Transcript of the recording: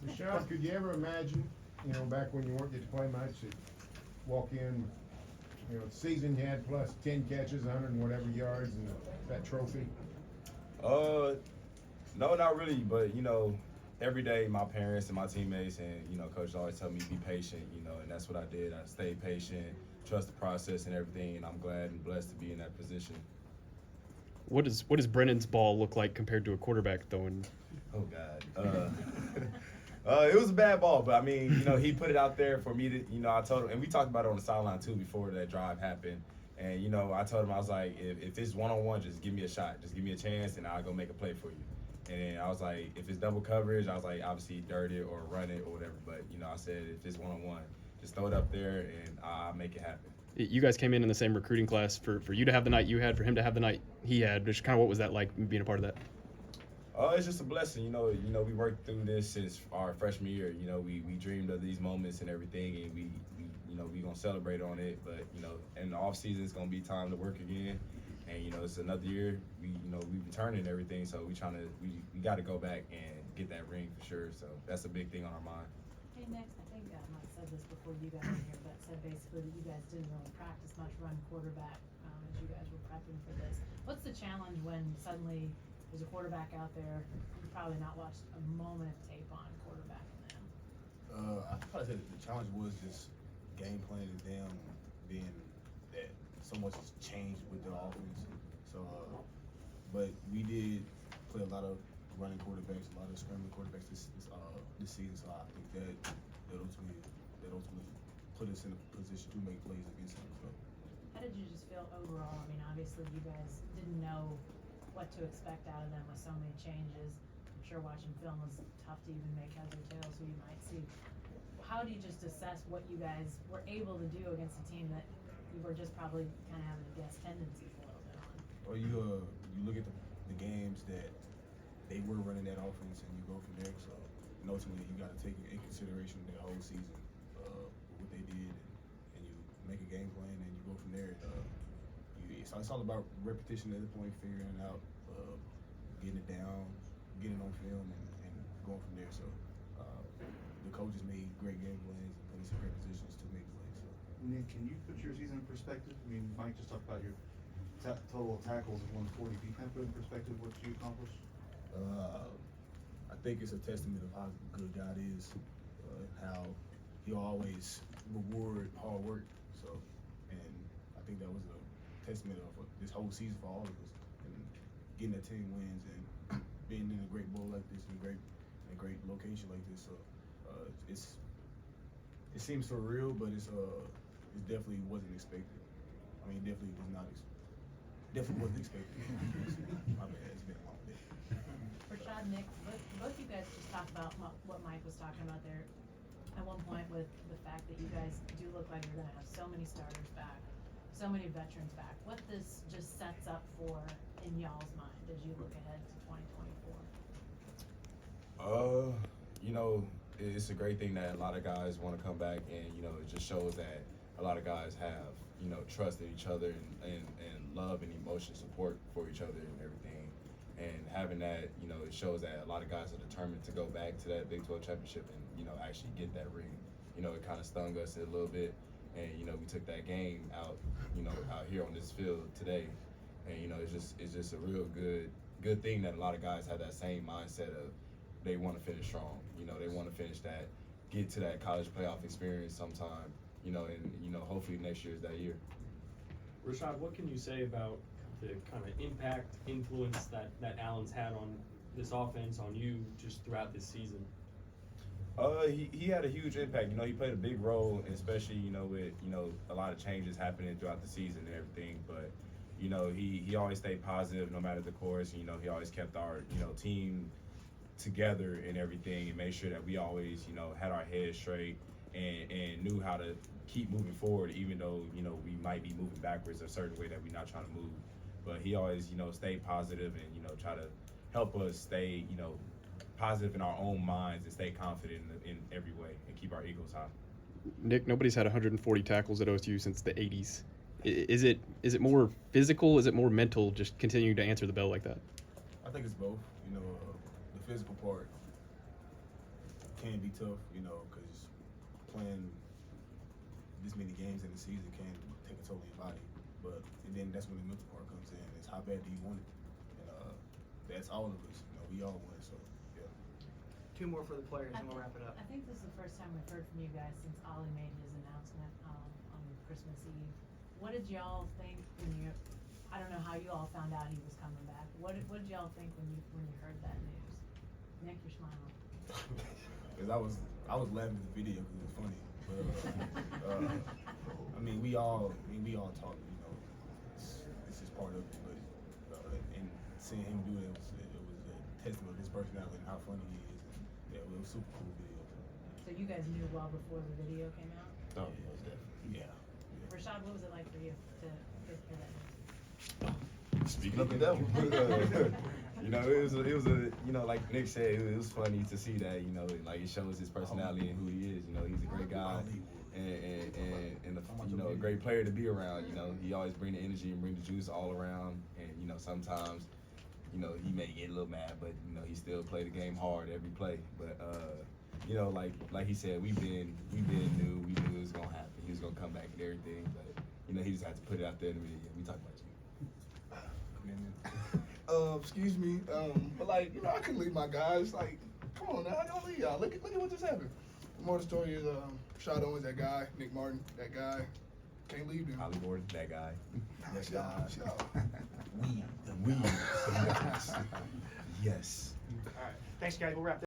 Rashod, could you ever imagine, back when you weren't getting to play much, that walk in, season you had plus 10 catches, 100 and whatever yards, and that trophy? Uh, no, not really. But every day my parents and my teammates and coach always tell me be patient. And that's what I did. I stayed patient, trust the process and everything. And I'm glad and blessed to be in that position. What does Brennan's ball look like compared to a quarterback throwing? Oh God. It was a bad ball, but I mean, he put it out there for me to, I told him, and we talked about it on the sideline too before that drive happened. And I told him, I was like, if it's one-on-one, just give me a shot, just give me a chance, and I'll go make a play for you. And then I was like, if it's double coverage, I was like, obviously dirt it or run it or whatever. But I said if it's one-on-one, just throw it up there and I'll make it happen. You guys came in the same recruiting class. For you to have the night you had, for him to have the night he had, just kind of what was that like being a part of that? It's just a blessing, we worked through this since our freshman year. We dreamed of these moments and everything, and we gonna celebrate on it. But in the off season, it's gonna be time to work again, and it's another year. We returning and everything, so we got to go back and get that ring for sure. So that's a big thing on our mind. Hey Nick, I think Mike said this before you got in here, but said basically that you guys didn't really practice much run quarterback as you guys were prepping for this. What's the challenge when suddenly there's a quarterback out there you've probably not watched a moment of tape on quarterbacking them? I probably say the challenge was just game planning them, being that so much has changed with the offense. So, but we did play a lot of running quarterbacks, a lot of scrambling quarterbacks this season. So I think that ultimately put us in a position to make plays against them. So. How did you just feel overall? I mean, obviously you guys didn't know what to expect out of them with so many changes. I'm sure watching film was tough to even make heads or tails who you might see. How do you just assess what you guys were able to do against a team that you were just probably kind of having a guess tendencies a little bit on? Or you look at the games that they were running that offense and you go from there. So and ultimately you got to take in consideration their whole season, what they did, and you make a game plan and you go from there. It's all about repetition at the point, figuring it out, getting it down, getting on film, and going from there. So the coaches made great game plans and put us in great positions to make plays. So. Nick, can you put your season in perspective? I mean, Mike just talked about your total tackles of 140. Can you kind of put in perspective what you accomplished? I think it's a testament of how good God is, how He'll always reward hard work. So, and I think that was a testament of this whole season for all of us, and getting that 10 wins and being in a great bowl like this, in a great location like this. So, it seems surreal, but it definitely wasn't expected. I mean, definitely was not. Definitely wasn't expected. My bad. It's been a long day. Rashod, Nick, both you guys just talked about what Mike was talking about there at one point with the fact that you guys do look like you're going to have so many starters back, so many veterans back. What this just sets up for in y'all's mind as you look ahead to 2024? It's a great thing that a lot of guys want to come back, and it just shows that a lot of guys have trust in each other and love and emotion support for each other and everything. And having that, it shows that a lot of guys are determined to go back to that Big 12 championship and actually get that ring. It kind of stung us a little bit, and we took that game out out here on this field today, and it's just a real good thing that a lot of guys have that same mindset of they want to finish strong. They want to finish that, get to that college playoff experience sometime. And hopefully next year is that year. Rashod, what can you say about the kind of impact, influence that Allen's had on this offense, on you, just throughout this season? He had a huge impact. He played a big role, especially with a lot of changes happening throughout the season and everything. But he always stayed positive no matter the course. He always kept our team together and everything, and made sure that we always had our heads straight and knew how to keep moving forward, even though we might be moving backwards a certain way that we're not trying to move. But he always stayed positive and try to help us stay positive in our own minds and stay confident in every way and keep our egos high. Nick, nobody's had 140 tackles at OSU since the 80s. Is it more physical? Is it more mental, just continuing to answer the bell like that? I think it's both. The physical part can be tough, you know, because playing this many games in the season can take a toll on your body. And then that's when the mental part comes in. It's how bad do you want it? And that's all of us. You know, we all want it. So yeah. Two more for the players, and we'll wrap it up. I think this is the first time we've heard from you guys since Ollie made his announcement on Christmas Eve. What did y'all think when I don't know how you all found out he was coming back. What did y'all think when you heard that news? Nick, you're smiling. Because I was laughing at the video because it was funny. But I mean, we all talk. You know, it's just part of it. But and seeing him do it, it was a testament of his personality and how funny he is. And, yeah, it was a super cool video. So you guys knew well before the video came out? Oh, most definitely. Yeah. Rashod, what was it like for you to hear that news? Speaking of the devil, you know, it was a, you know, like Nick said, it was funny to see that, you know, like it shows his personality and who he is. You know, he's a great guy and you know, a great player to be around. You know, he always bring the energy and bring the juice all around. And you know, sometimes, you know, he may get a little mad, but you know, he still play the game hard every play. But you know, like he said, we knew it was gonna happen. He was gonna come back and everything. But you know, he just had to put it out there in the video. We talk about you. Excuse me, but like, you know, I couldn't leave my guys. Like, come on now, I don't leave y'all. Look at what just happened. The more the story is, Rashod Owens, that guy, Nick Martin, that guy, can't leave them. Ollie Gordon, that guy. That's y'all. We. Yes. All right. Thanks, guys. We'll wrap